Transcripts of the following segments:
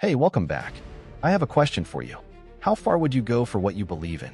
Hey, welcome back. I have a question for you. How far would you go for what you believe in?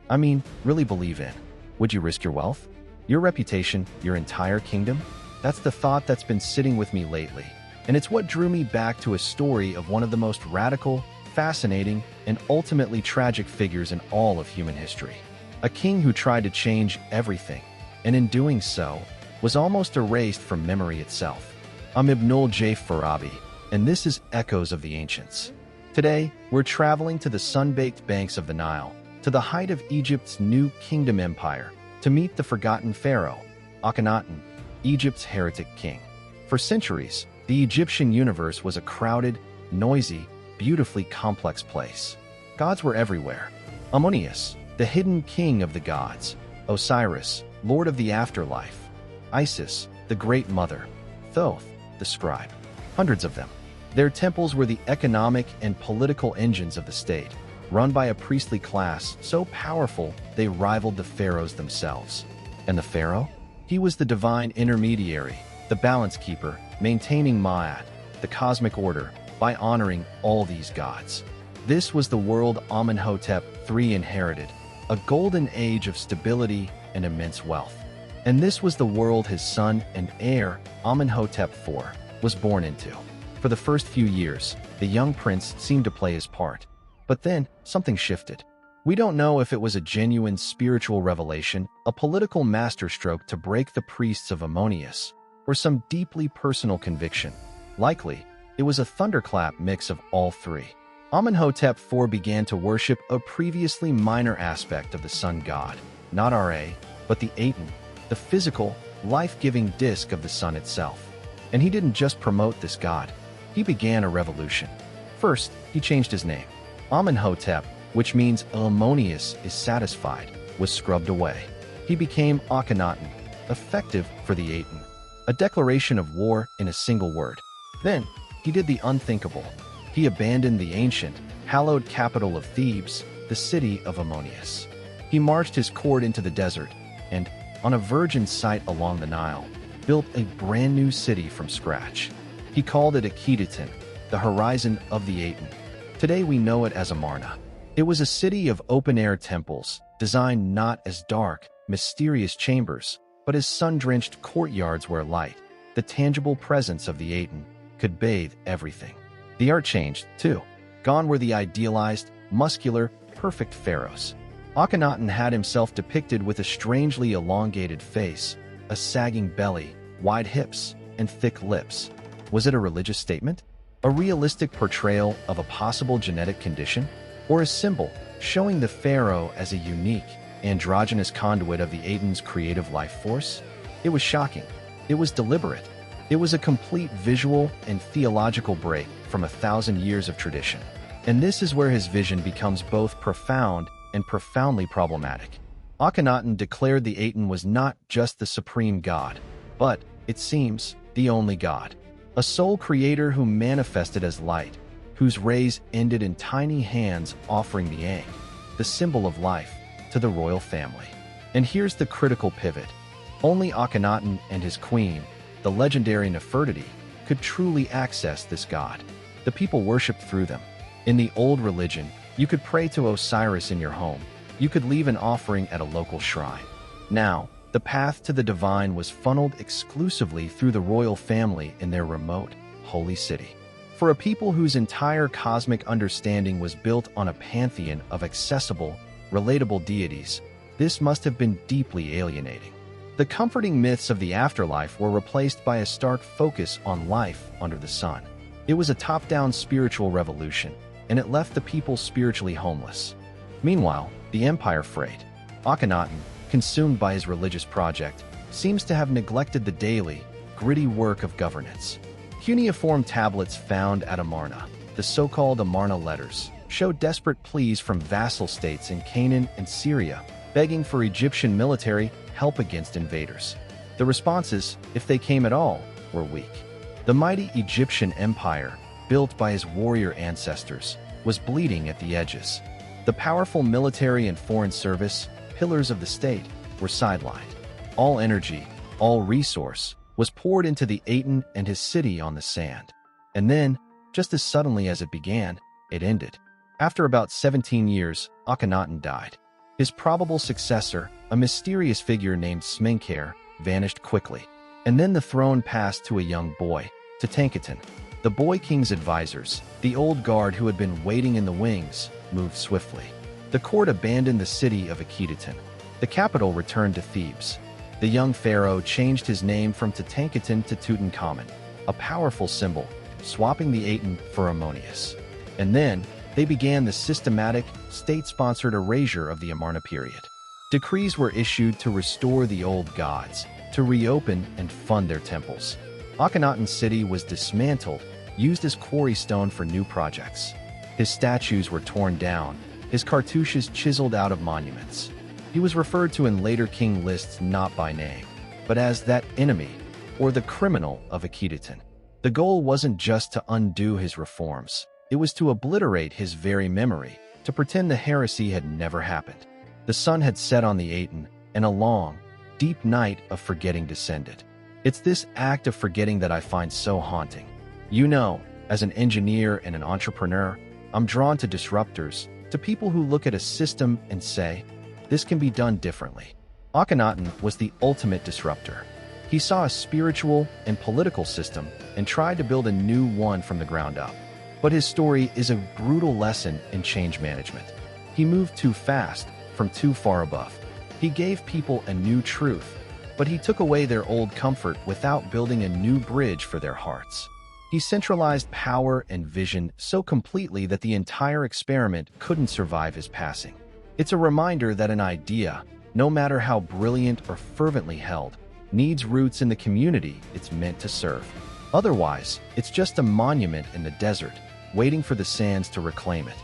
I mean, really believe in. Would you risk your wealth? Your reputation? Your entire kingdom? That's the thought that's been sitting with me lately. And it's what drew me back to a story of one of the most radical, fascinating, and ultimately tragic figures in all of human history. A king who tried to change everything, and in doing so, was almost erased from memory itself. I'm Ibnul J. Farabi, and this is Echoes of the Ancients. Today, we're traveling to the sun-baked banks of the Nile, to the height of Egypt's new kingdom empire, to meet the forgotten Pharaoh, Akhenaten, Egypt's heretic king. For centuries, the Egyptian universe was a crowded, noisy, beautifully complex place. Gods were everywhere. Amunius, the hidden king of the gods; Osiris, lord of the afterlife; Isis, the great mother; Thoth, the scribe. Hundreds of them. Their temples were the economic and political engines of the state, run by a priestly class so powerful they rivaled the pharaohs themselves. And the pharaoh? He was the divine intermediary, the balance keeper, maintaining Ma'at, the cosmic order, by honoring all these gods. This was the world Amenhotep III inherited, a golden age of stability and immense wealth. And this was the world his son and heir, Amenhotep IV, was born into. For the first few years, the young prince seemed to play his part. But then, something shifted. We don't know if it was a genuine spiritual revelation, a political masterstroke to break the priests of Ammonius, or some deeply personal conviction. Likely, it was a thunderclap mix of all three. Amenhotep IV began to worship a previously minor aspect of the sun god, not Ra, but the Aten, the physical, life-giving disk of the sun itself. And he didn't just promote this god. He began a revolution. First, he changed his name. Amenhotep, which means Ammonius is satisfied, was scrubbed away. He became Akhenaten, effective for the Aten, a declaration of war in a single word. Then, he did the unthinkable. He abandoned the ancient, hallowed capital of Thebes, the city of Ammonius. He marched his court into the desert, and, on a virgin site along the Nile, built a brand new city from scratch. He called it Akedaton, the horizon of the Aten. Today we know it as Amarna. It was a city of open-air temples, designed not as dark, mysterious chambers, but as sun-drenched courtyards where light, the tangible presence of the Aten, could bathe everything. The art changed, too. Gone were the idealized, muscular, perfect pharaohs. Akhenaten had himself depicted with a strangely elongated face, a sagging belly, wide hips, and thick lips. Was it a religious statement? A realistic portrayal of a possible genetic condition? Or a symbol showing the pharaoh as a unique, androgynous conduit of the Aten's creative life force? It was shocking. It was deliberate. It was a complete visual and theological break from 1,000 years of tradition. And this is where his vision becomes both profound and profoundly problematic. Akhenaten declared the Aten was not just the supreme god, but, it seems, the only god. A sole creator who manifested as light, whose rays ended in tiny hands offering the egg, the symbol of life, to the royal family. And here's the critical pivot. Only Akhenaten and his queen, the legendary Nefertiti, could truly access this god. The people worshipped through them. In the old religion, you could pray to Osiris in your home. You could leave an offering at a local shrine. Now, the path to the divine was funneled exclusively through the royal family in their remote, holy city. For a people whose entire cosmic understanding was built on a pantheon of accessible, relatable deities, this must have been deeply alienating. The comforting myths of the afterlife were replaced by a stark focus on life under the sun. It was a top-down spiritual revolution, and it left the people spiritually homeless. Meanwhile, the empire frayed. Akhenaten, consumed by his religious project, seems to have neglected the daily, gritty work of governance. Cuneiform tablets found at Amarna, the so-called Amarna letters, show desperate pleas from vassal states in Canaan and Syria, begging for Egyptian military help against invaders. The responses, if they came at all, were weak. The mighty Egyptian empire, built by his warrior ancestors, was bleeding at the edges. The powerful military and foreign service, pillars of the state, were sidelined. All energy, all resource, was poured into the Aten and his city on the sand. And then, Just as suddenly as it began, it ended. After about 17 years, Akhenaten died. His probable successor, a mysterious figure named Smenkhare, vanished quickly. And then the throne passed to a young boy, Tutankhaten. The boy king's advisors, the old guard who had been waiting in the wings, moved swiftly. The court abandoned the city of Akhenaten. The capital returned to Thebes. The young pharaoh changed his name from Tutankhaten to Tutankhamun, a powerful symbol, swapping the Aten for Ammonius. And then, they began the systematic, state-sponsored erasure of the Amarna period. Decrees were issued to restore the old gods, to reopen and fund their temples. Akhenaten's city was dismantled, used as quarry stone for new projects. His statues were torn down, his cartouches chiseled out of monuments. He was referred to in later king lists not by name, but as that enemy, or the criminal of Akhenaten. The goal wasn't just to undo his reforms. It was to obliterate his very memory, to pretend the heresy had never happened. The sun had set on the Aten, and a long, deep night of forgetting descended. It's this act of forgetting that I find so haunting. You know, as an engineer and an entrepreneur, I'm drawn to disruptors, to people who look at a system and say, this can be done differently. Akhenaten was the ultimate disruptor. He saw a spiritual and political system and tried to build a new one from the ground up. But his story is a brutal lesson in change management. He moved too fast, from too far above. He gave people a new truth, but he took away their old comfort without building a new bridge for their hearts. He centralized power and vision so completely that the entire experiment couldn't survive his passing. It's a reminder that an idea, no matter how brilliant or fervently held, needs roots in the community it's meant to serve. Otherwise, it's just a monument in the desert, waiting for the sands to reclaim it.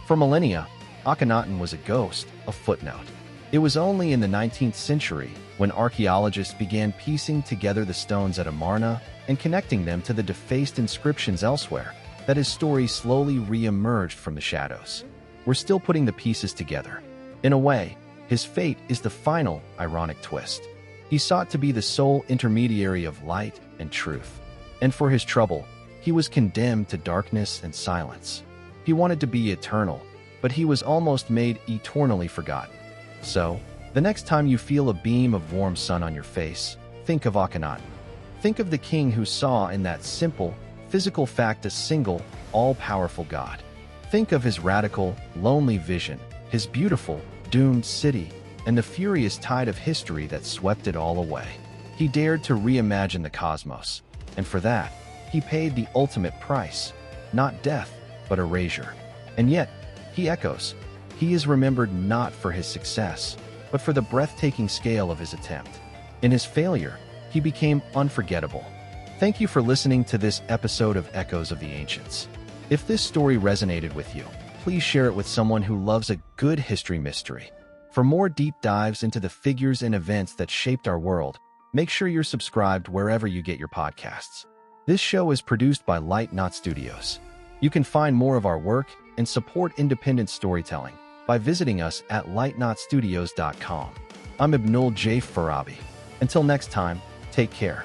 For millennia, Akhenaten was a ghost, a footnote. It was only in the 19th century, when archaeologists began piecing together the stones at Amarna and connecting them to the defaced inscriptions elsewhere, that his story slowly re-emerged from the shadows. We're still putting the pieces together. In a way, his fate is the final, ironic twist. He sought to be the sole intermediary of light and truth. And for his trouble, he was condemned to darkness and silence. He wanted to be eternal, but he was almost made eternally forgotten. So, the next time you feel a beam of warm sun on your face, think of Akhenaten. Think of the king who saw in that simple, physical fact a single, all-powerful God. Think of his radical, lonely vision, his beautiful, doomed city, and the furious tide of history that swept it all away. He dared to reimagine the cosmos, and for that, he paid the ultimate price, not death, but erasure. And yet, he echoes. He is remembered not for his success, but for the breathtaking scale of his attempt. In his failure, he became unforgettable. Thank you for listening to this episode of Echoes of the Ancients. If this story resonated with you, please share it with someone who loves a good history mystery. For more deep dives into the figures and events that shaped our world, make sure you're subscribed wherever you get your podcasts. This show is produced by Light Knot Studios. You can find more of our work and support independent storytelling by visiting us at lightknotstudios.com. I'm Ibnul J. Farabi. Until next time, take care.